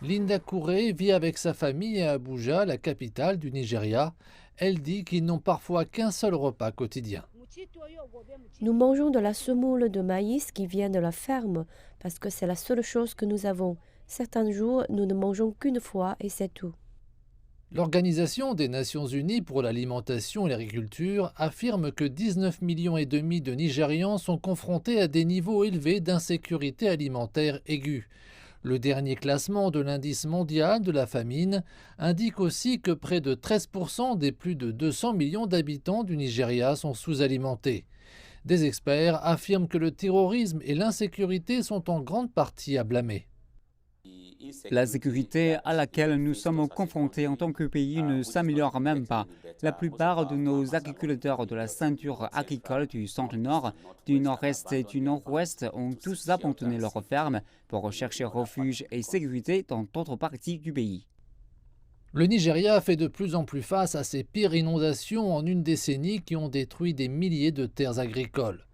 Linda Kouré vit avec sa famille à Abuja, la capitale du Nigeria. Elle dit qu'ils n'ont parfois qu'un seul repas quotidien. Nous mangeons de la semoule de maïs qui vient de la ferme parce que c'est la seule chose que nous avons. Certains jours, nous ne mangeons qu'une fois et c'est tout. L'Organisation des Nations Unies pour l'alimentation et l'agriculture affirme que 19 millions et demi de Nigérians sont confrontés à des niveaux élevés d'insécurité alimentaire aiguë. Le dernier classement de l'indice mondial de la famine indique aussi que près de 13% des plus de 200 millions d'habitants du Nigeria sont sous-alimentés. Des experts affirment que le terrorisme et l'insécurité sont en grande partie à blâmer. La sécurité à laquelle nous sommes confrontés en tant que pays ne s'améliore même pas. La plupart de nos agriculteurs de la ceinture agricole du centre-nord, du nord-est et du nord-ouest ont tous abandonné leurs fermes pour chercher refuge et sécurité dans d'autres parties du pays. Le Nigeria fait de plus en plus face à ces pires inondations en une décennie qui ont détruit des milliers de terres agricoles.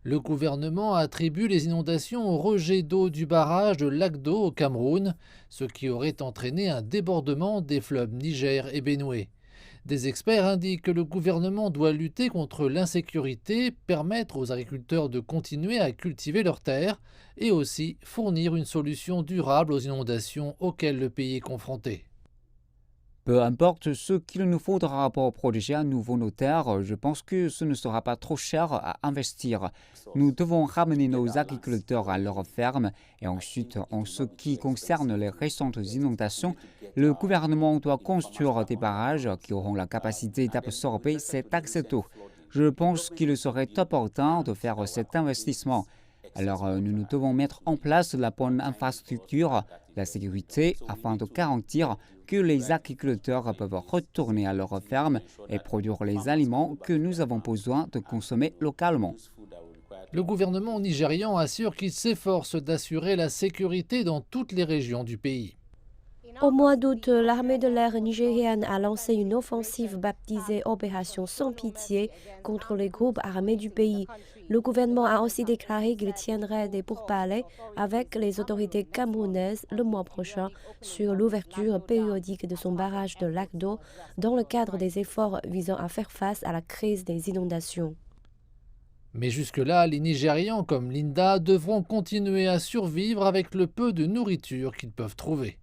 Le gouvernement attribue les inondations au rejet d'eau du barrage de Lagdo au Cameroun, ce qui aurait entraîné un débordement des fleuves Niger et Benoué. Des experts indiquent que le gouvernement doit lutter contre l'insécurité, permettre aux agriculteurs de continuer à cultiver leurs terres et aussi fournir une solution durable aux inondations auxquelles le pays est confronté. Peu importe ce qu'il nous faudra pour protéger à nouveau nos terres, je pense que ce ne sera pas trop cher à investir. Nous devons ramener nos agriculteurs à leurs fermes et ensuite, en ce qui concerne les récentes inondations, le gouvernement doit construire des barrages qui auront la capacité d'absorber cet accès d'eau. Je pense qu'il serait opportun de faire cet investissement. Alors, nous devons mettre en place la bonne infrastructure, la sécurité, afin de garantir que les agriculteurs peuvent retourner à leurs fermes et produire les aliments que nous avons besoin de consommer localement. Le gouvernement nigérian assure qu'il s'efforce d'assurer la sécurité dans toutes les régions du pays. Au mois d'août, l'armée de l'air nigériane a lancé une offensive baptisée Opération sans pitié contre les groupes armés du pays. Le gouvernement a aussi déclaré qu'il tiendrait des pourparlers avec les autorités camerounaises le mois prochain sur l'ouverture périodique de son barrage de Lagdo dans le cadre des efforts visant à faire face à la crise des inondations. Mais jusque-là, les Nigérians comme Linda devront continuer à survivre avec le peu de nourriture qu'ils peuvent trouver.